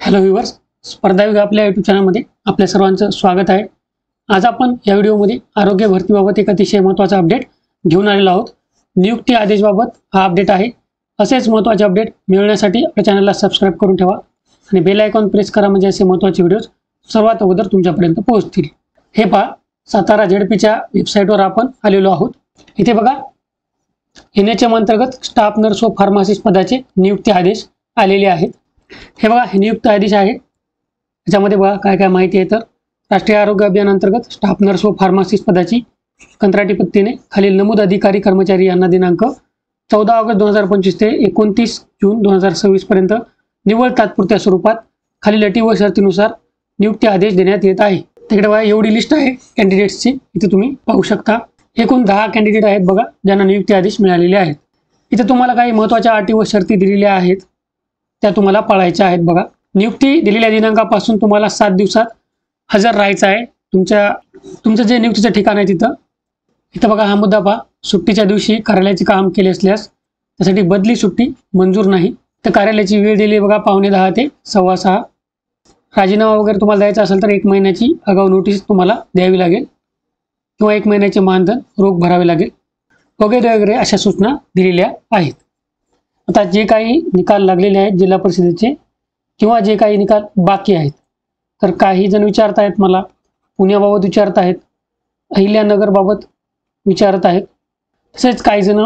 Hello viewers, स्पर्धा विभाग आपल्या यूट्यूब चॅनलमध्ये आपल्या सर्वांचं स्वागत आहे। आज आपण या व्हिडिओमध्ये आरोग्य भरतीबाबत एक अतिशय महत्त्वाचा अपडेट घेऊन आलेलो आहोत। नियुक्ती आदेशबाबत हा अपडेट आहे। असेच महत्त्वाचे अपडेट मिळवण्यासाठी आपल्या चॅनलला सबस्क्राइब करून ठेवा आणि बेल आयकॉन प्रेस करा, म्हणजे असे महत्त्वाचे व्हिडिओज सर्वात अगोदर तुमच्यापर्यंत पोहोचतील। हे पहा, सातारा झेडपीच्या वेबसाईटवर आपण आलेलो आहोत। इथे बघा, NHM अंतर्गत स्टाफ नर्स व फार्मासिस्ट पदाचे नियुक्ती आदेश आलेले आहेत। हे बघा, हे नियुक्ती आदेश आहे। याच्यामध्ये बघा काय काय माहिती आहे। तर राष्ट्रीय आरोग्य अभियान अंतर्गत स्टाफ नर्स व फार्मासिस्ट पदाची कंत्राटी पद्धतीने खालील नमूद अधिकारी कर्मचारी यांना दिनांक 14 ऑगस्ट 2025 ते 29 जून 2026 पर्यंत निव्वळ तात्पुरत्या स्वरूपात खालील अटी व शर्तीनुसार नियुक्ती आदेश देण्यात येत आहे। तिकडे बघा, एवढी लिस्ट आहे कॅन्डिडेट्सची, इथे तुम्ही पाहू शकता। एकूण 10 कॅन्डिडेट आहेत बघा, ज्यांना नियुक्ती आदेश मिळालेले आहेत। इथे तुम्हाला काही महत्त्वाच्या अटी व शर्ती दिलेल्या आहेत, त्या तुम्हाला पाळायच्या आहेत। बघा, नियुक्ती दिलेल्या दिनांकापासून तुम्हाला 7 दिवसात हजर राहायचं आहे तुमचं जे नियुक्तीचं ठिकाण आहे तिथं। इथं बघा, हा मुद्दा पहा, सुट्टीच्या दिवशी कार्यालयाचे काम केले असल्यास त्यासाठी बदली सुट्टी मंजूर नाही। तर कार्यालयाची वेळ दिली बघा, 5:45 ते 6:15। राजीनामा वगैरे तुम्हाला द्यायचा असेल तर 1 महिन्याची आगाऊ नोटीस तुम्हाला द्यावी लागेल किंवा 1 महिन्याचे मानधन रोख भरावे लागेल वगैरे वगैरे अशा सूचना दिलेल्या आहेत। आता जे काही निकाल लागलेले आहेत जिल्हा परिषदेचे किंवा जे काही निकाल बाकी आहेत, तर काही जण विचारत आहेत, मला पुण्याबाबत विचारत आहेत, अहिल्यानगरबाबत विचारत आहेत, तसेच काही जण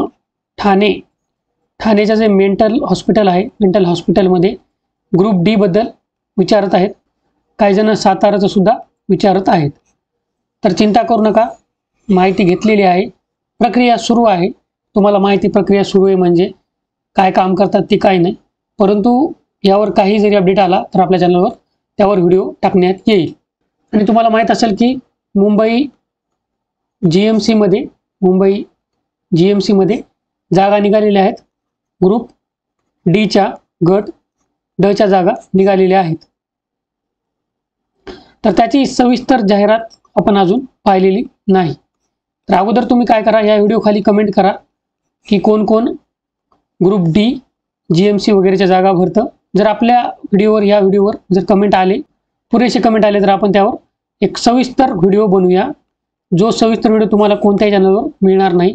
ठाणेचं जे मेंटल हॉस्पिटल आहे, मेंटल हॉस्पिटलमध्ये ग्रुप डी बद्दल विचारत आहेत। काही जण साताराचं सुद्धा विचारत आहेत। तर चिंता करू नका, माहिती घेतलेली आहे, प्रक्रिया सुरू आहे। तुम्हाला माहिती प्रक्रिया सुरू आहे म्हणजे काय काम करतात ते काय नाही, परंतु यावर काही जरी अपडेट आला तर आपल्या चॅनलवर त्यावर व्हिडिओ टाकण्यात येईल। आणि तुम्हाला माहीत असेल की मुंबई GMC मध्ये जागा निघालेल्या आहेत। ग्रुप डीच्या गट ड च्या जागा निघालेल्या आहेत। तर त्याची सविस्तर जाहिरात आपण अजून पाहिलेली नाही। तर अगोदर तुम्ही काय करा, या व्हिडिओ खाली कमेंट करा की कोण कोण ग्रुप डी GMC वगैरेच्या जागा भरतं। जर आपल्या या व्हिडिओवर जर कमेंट आले, पुरेसे कमेंट आले, तर आपण त्यावर एक सविस्तर व्हिडिओ बनवूया। जो सविस्तर व्हिडिओ तुम्हाला कोणत्याही चॅनलवर मिळणार नाही।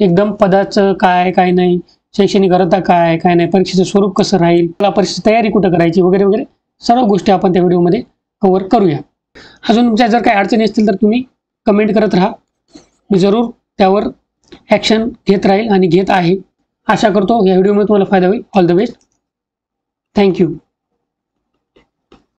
एकदम पदाचं काय काय नाही, शैक्षणिक अर्हता काय काय नाही, परीक्षेचं स्वरूप कसं राहील, परीक्षेची तयारी कुठं करायची वगैरे वगैरे सर्व गोष्टी आपण त्या व्हिडिओमध्ये कव्हर करूया। अजून तुमच्या जर काही अडचणी असतील तर तुम्ही कमेंट करत राहा, मी जरूर त्यावर ॲक्शन घेत राहील आणि घेत आहे। आशा करतो या व्हिडिओमध्ये तुम्हाला फायदा होईल। All the best, thank you.